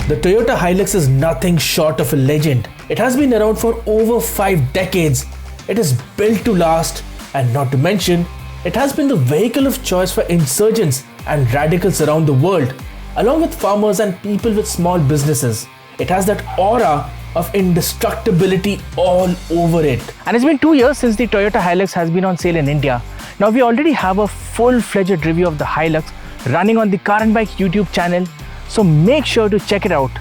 The Toyota Hilux is nothing short of a legend. It has been around for over 5 decades. It is built to last, and not to mention, it has been the vehicle of choice for insurgents and radicals around the world, along with farmers and people with small businesses. It has that aura of indestructibility all over it. And it's been 2 years since the Toyota Hilux has been on sale in India. Now we already have a full-fledged review of the Hilux running on the Carandbike YouTube channel, so make sure to check it out.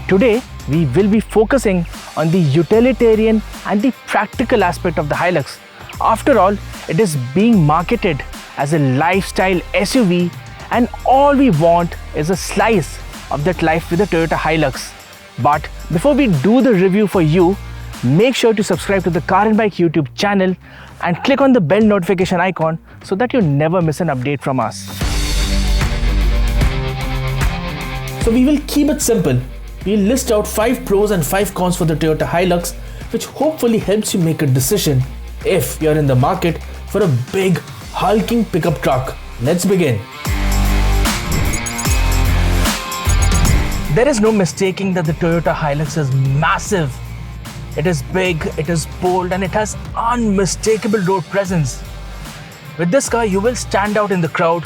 Today we will be focusing on the utilitarian and the practical aspect of the Hilux. After all, it is being marketed as a lifestyle SUV, and all we want is a slice of that life with the Toyota Hilux. But before we do the review for you, make sure to subscribe to the carandbike YouTube channel and click on the bell notification icon so that you never miss an update from us. So we will keep it simple. We'll list out 5 pros and 5 cons for the Toyota Hilux, which hopefully helps you make a decision if you're in the market for a big, hulking pickup truck. Let's begin. There is no mistaking that the Toyota Hilux is massive. It is big, it is bold, and it has unmistakable road presence. With this car, you will stand out in the crowd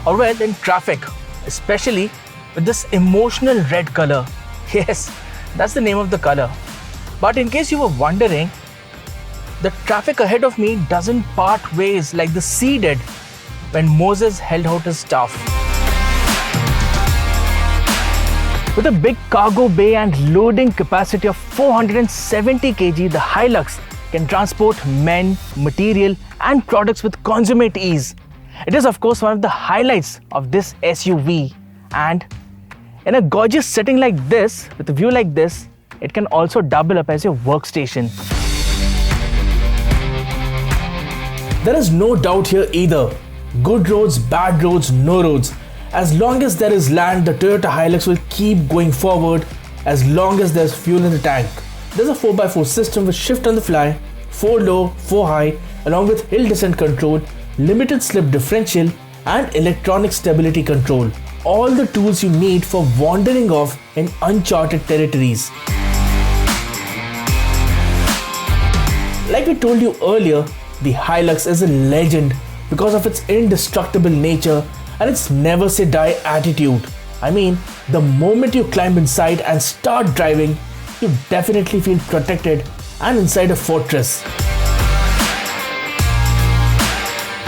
or well in traffic, especially with this emotional red color. Yes, that's the name of the color. But in case you were wondering, the traffic ahead of me doesn't part ways like the sea did when Moses held out his staff. With a big cargo bay and loading capacity of 470 kg, the Hilux can transport men, material and products with consummate ease. It is of course one of the highlights of this SUV, and in a gorgeous setting like this, with a view like this, it can also double up as your workstation. There is no doubt here either. Good roads, bad roads, no roads. As long as there is land, the Toyota Hilux will keep going forward as long as there's fuel in the tank. There's a 4x4 system with shift on the fly, 4 low, 4 high, along with hill descent control, limited slip differential and electronic stability control. All the tools you need for wandering off in uncharted territories. Like we told you earlier, the Hilux is a legend because of its indestructible nature and its never say die attitude. I mean, the moment you climb inside and start driving, you definitely feel protected and inside a fortress.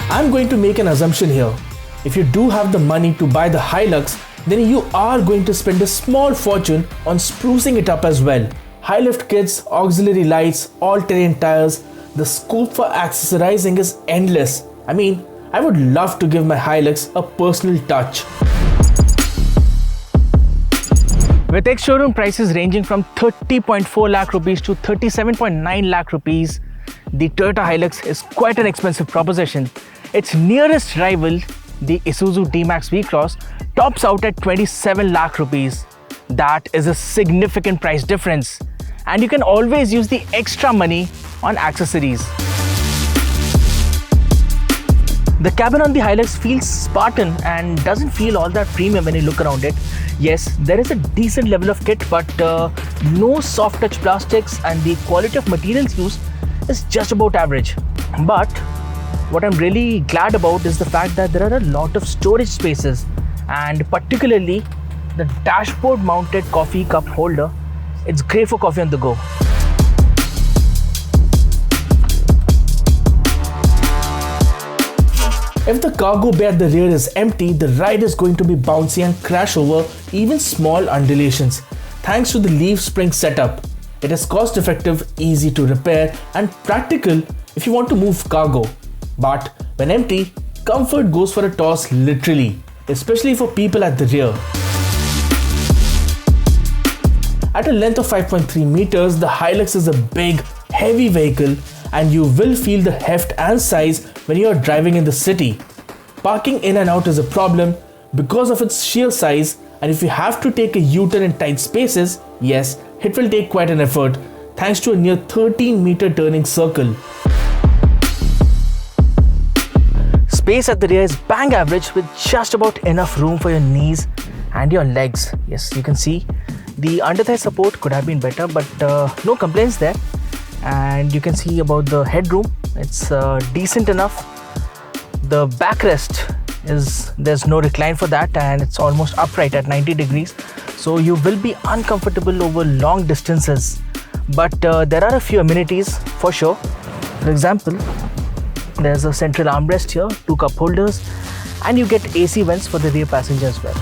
I'm going to make an assumption here. If you do have the money to buy the Hilux, then you are going to spend a small fortune on sprucing it up as well. High lift kits, auxiliary lights, all-terrain tires, the scope for accessorizing is endless. I mean, I would love to give my Hilux a personal touch. With ex-showroom prices ranging from 30.4 lakh rupees to 37.9 lakh rupees, the Toyota Hilux is quite an expensive proposition. Its nearest rival, the Isuzu D-Max V-Cross, tops out at 27 lakh rupees. That is a significant price difference, and you can always use the extra money on accessories. The cabin on the Hilux feels Spartan and doesn't feel all that premium when you look around it. Yes, there is a decent level of kit, but no soft touch plastics, and the quality of materials used is just about average. But what I'm really glad about is the fact that there are a lot of storage spaces, and particularly the dashboard mounted coffee cup holder. It's great for coffee on the go. If the cargo bay at the rear is empty, the ride is going to be bouncy and crash over even small undulations. Thanks to the leaf spring setup, it is cost effective, easy to repair and practical if you want to move cargo. But when empty, comfort goes for a toss literally, especially for people at the rear. At a length of 5.3 meters, the Hilux is a big, heavy vehicle, and you will feel the heft and size when you are driving in the city. Parking in and out is a problem because of its sheer size, and if you have to take a U-turn in tight spaces, yes, it will take quite an effort thanks to a near 13-meter turning circle. Space at the rear is bang average with just about enough room for your knees and your legs. Yes, you can see the underthigh support could have been better, but no complaints there. And you can see about the headroom, it's decent enough. The backrest there's no recline for that, and it's almost upright at 90 degrees, so you will be uncomfortable over long distances. But there are a few amenities for sure. For example, there's a central armrest here, 2 cup holders, and you get AC vents for the rear passenger as well.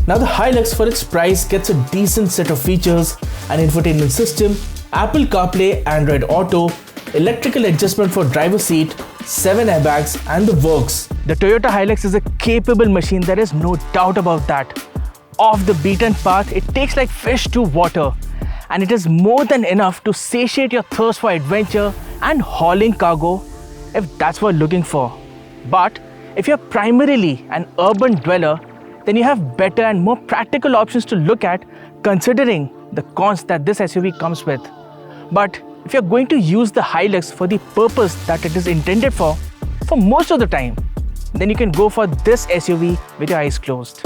Now the Hilux for its price gets a decent set of features: an infotainment system, Apple CarPlay, Android Auto, electrical adjustment for driver seat, 7 airbags and the works. The Toyota Hilux is a capable machine, there is no doubt about that. Off the beaten path, it takes like fish to water, and it is more than enough to satiate your thirst for adventure and hauling cargo if that's what you're looking for. But if you're primarily an urban dweller, then you have better and more practical options to look at, considering the cons that this SUV comes with. But if you're going to use the Hilux for the purpose that it is intended for most of the time, then you can go for this SUV with your eyes closed.